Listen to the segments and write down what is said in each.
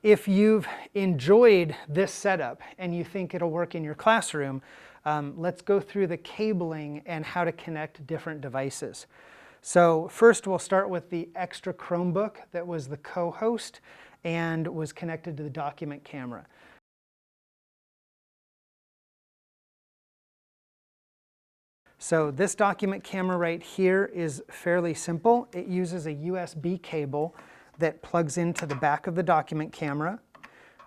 If you've enjoyed this setup and you think it'll work in your classroom, let's go through the cabling and how to connect different devices. So first we'll start with the extra Chromebook that was the co-host and was connected to the document camera. So this document camera right here is fairly simple. It uses a USB cable that plugs into the back of the document camera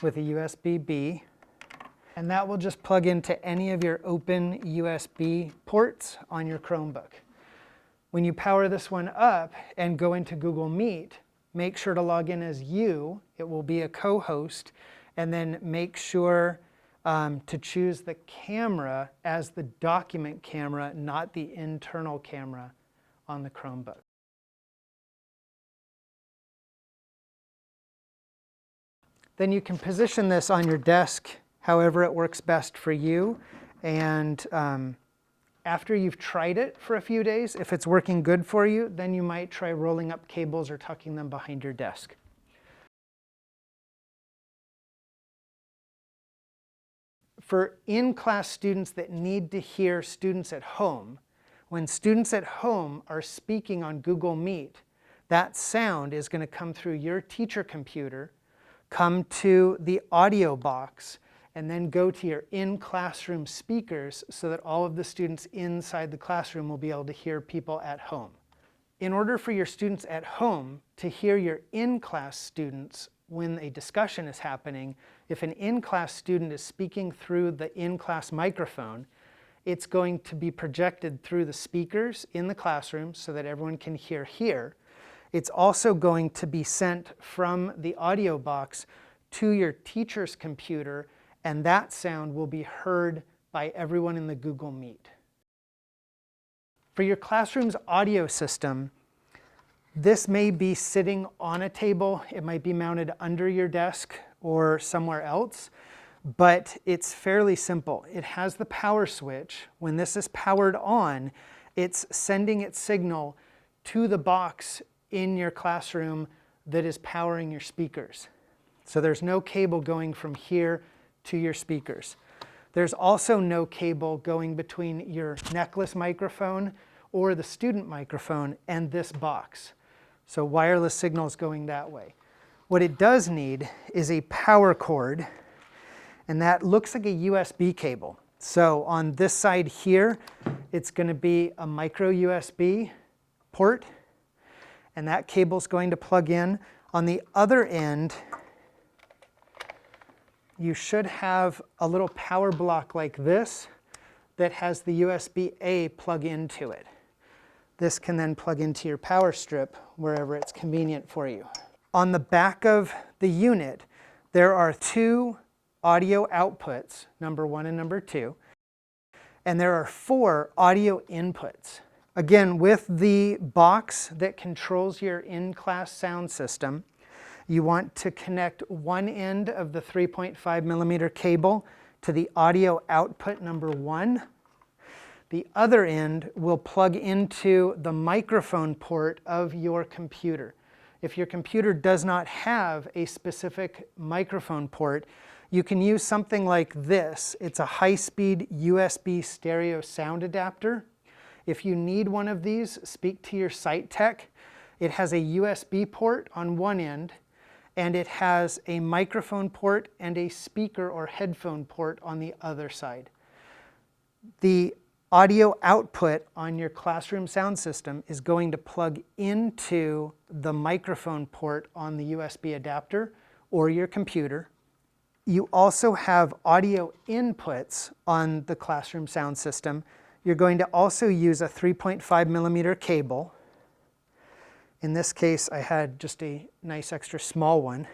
with a USB-B. And that will just plug into any of your open USB ports on your Chromebook. When you power this one up and go into Google Meet, make sure to log in as you. It will be a co-host. And then make sure to choose the camera as the document camera, not the internal camera on the Chromebook. Then you can position this on your desk however it works best for you. And after you've tried it for a few days, if it's working good for you, then you might try rolling up cables or tucking them behind your desk. For in-class students that need to hear students at home, when students at home are speaking on Google Meet, that sound is going to come through your teacher computer, come to the audio box, and then go to your in-classroom speakers so that all of the students inside the classroom will be able to hear people at home. In order for your students at home to hear your in-class students when a discussion is happening, if an in-class student is speaking through the in-class microphone, it's going to be projected through the speakers in the classroom so that everyone can hear here. It's also going to be sent from the audio box to your teacher's computer, and that sound will be heard by everyone in the Google Meet. For your classroom's audio system, this may be sitting on a table, it might be mounted under your desk or somewhere else, but it's fairly simple. It has the power switch. When this is powered on, it's sending its signal to the box in your classroom that is powering your speakers. So there's no cable going from here to your speakers. There's also no cable going between your necklace microphone or the student microphone and this box. So wireless signals going that way. What it does need is a power cord, and that looks like a USB cable. So on this side here, it's going to be a micro USB port, and that cable's going to plug in. On the other end, you should have a little power block like this that has the USB-A plug into it. This can then plug into your power strip wherever it's convenient for you. On the back of the unit, there are two audio outputs, number 1 and number 2, and there are 4 audio inputs. Again, with the box that controls your in-class sound system, you want to connect one end of the 3.5mm cable to the audio output number 1. The other end will plug into the microphone port of your computer. If your computer does not have a specific microphone port, you can use something like this. It's a high-speed USB stereo sound adapter. If you need one of these, speak to your site tech. It has a USB port on one end, and it has a microphone port and a speaker or headphone port on the other side. The audio output on your classroom sound system is going to plug into the microphone port on the USB adapter or your computer. You also have audio inputs on the classroom sound system. You're going to also use a 3.5mm cable. In this case, I had just a nice extra small one.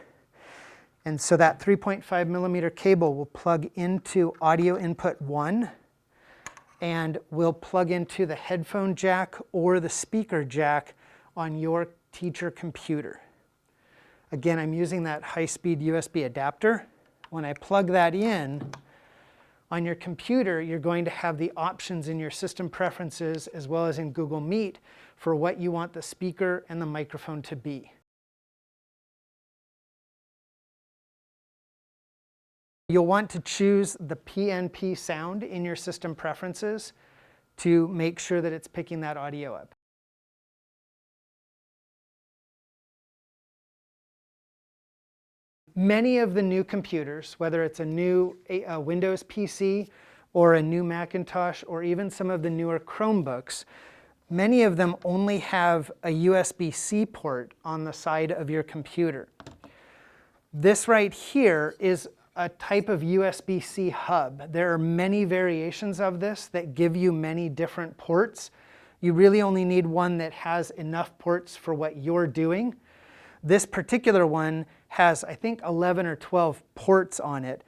And so that 3.5mm cable will plug into audio input 1 and will plug into the headphone jack or the speaker jack on your teacher computer. Again, I'm using that high-speed USB adapter. When I plug that in, on your computer, you're going to have the options in your system preferences as well as in Google Meet for what you want the speaker and the microphone to be. You'll want to choose the PNP sound in your system preferences to make sure that it's picking that audio up. Many of the new computers, whether it's a new Windows PC or a new Macintosh or even some of the newer Chromebooks, many of them only have a USB-C port on the side of your computer. This right here is a type of USB-C hub. There are many variations of this that give you many different ports. You really only need one that has enough ports for what you're doing. This particular one has, I think, 11 or 12 ports on it.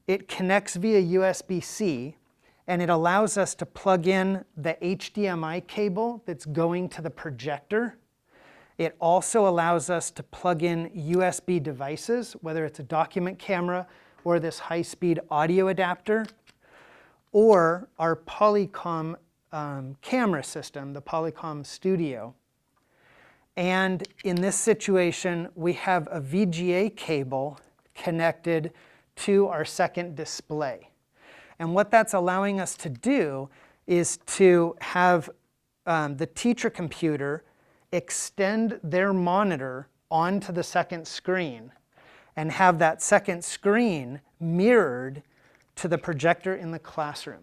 It connects via USB-C, and it allows us to plug in the HDMI cable that's going to the projector. It also allows us to plug in USB devices, whether it's a document camera or this high-speed audio adapter, or our Polycom camera system, the Polycom Studio. And in this situation, we have a VGA cable connected to our second display. And what that's allowing us to do is to have the teacher computer extend their monitor onto the second screen and have that second screen mirrored to the projector in the classroom.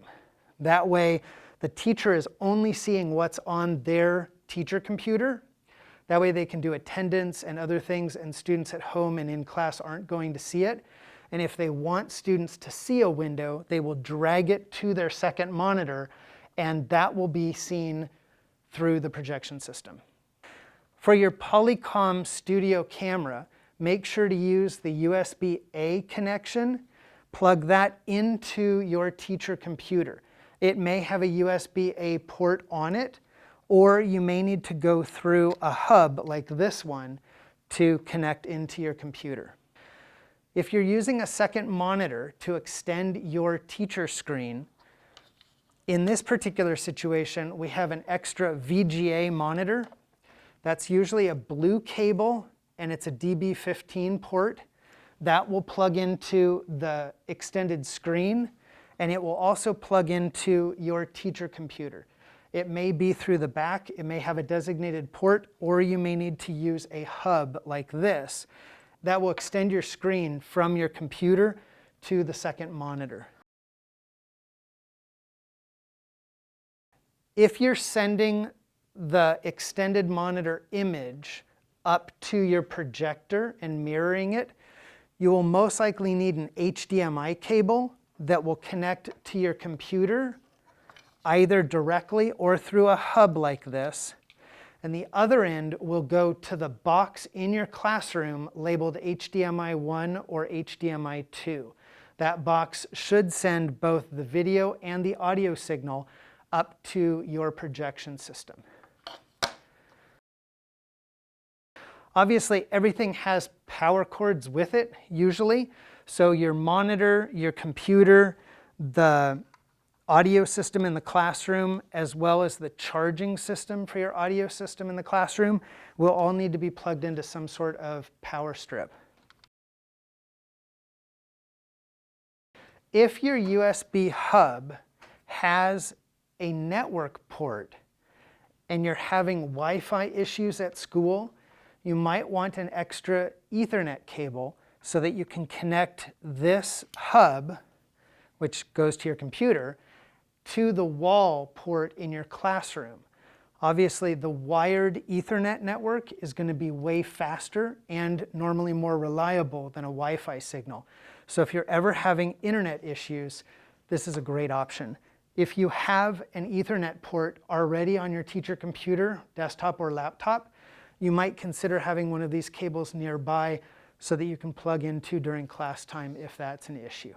That way, the teacher is only seeing what's on their teacher computer. That way they can do attendance and other things, and students at home and in class aren't going to see it. And if they want students to see a window, they will drag it to their second monitor, and that will be seen through the projection system. For your Polycom Studio camera, make sure to use the USB-A connection. Plug that into your teacher computer. It may have a USB-A port on it, or you may need to go through a hub like this one to connect into your computer. If you're using a second monitor to extend your teacher screen, in this particular situation, we have an extra VGA monitor. That's usually a blue cable, and it's a DB15 port. That will plug into the extended screen, and it will also plug into your teacher computer. It may be through the back, it may have a designated port, or you may need to use a hub like this that will extend your screen from your computer to the second monitor. If you're sending the extended monitor image up to your projector and mirroring it, you will most likely need an HDMI cable that will connect to your computer either directly or through a hub like this. And the other end will go to the box in your classroom labeled HDMI 1 or HDMI 2. That box should send both the video and the audio signal up to your projection system. Obviously, everything has power cords with it, usually. So your monitor, your computer, the audio system in the classroom, as well as the charging system for your audio system in the classroom, will all need to be plugged into some sort of power strip. If your USB hub has a network port and you're having Wi-Fi issues at school, you might want an extra Ethernet cable so that you can connect this hub, which goes to your computer, to the wall port in your classroom. Obviously, the wired Ethernet network is going to be way faster and normally more reliable than a Wi-Fi signal. So if you're ever having internet issues, this is a great option. If you have an Ethernet port already on your teacher computer, desktop or laptop, you might consider having one of these cables nearby so that you can plug into during class time if that's an issue.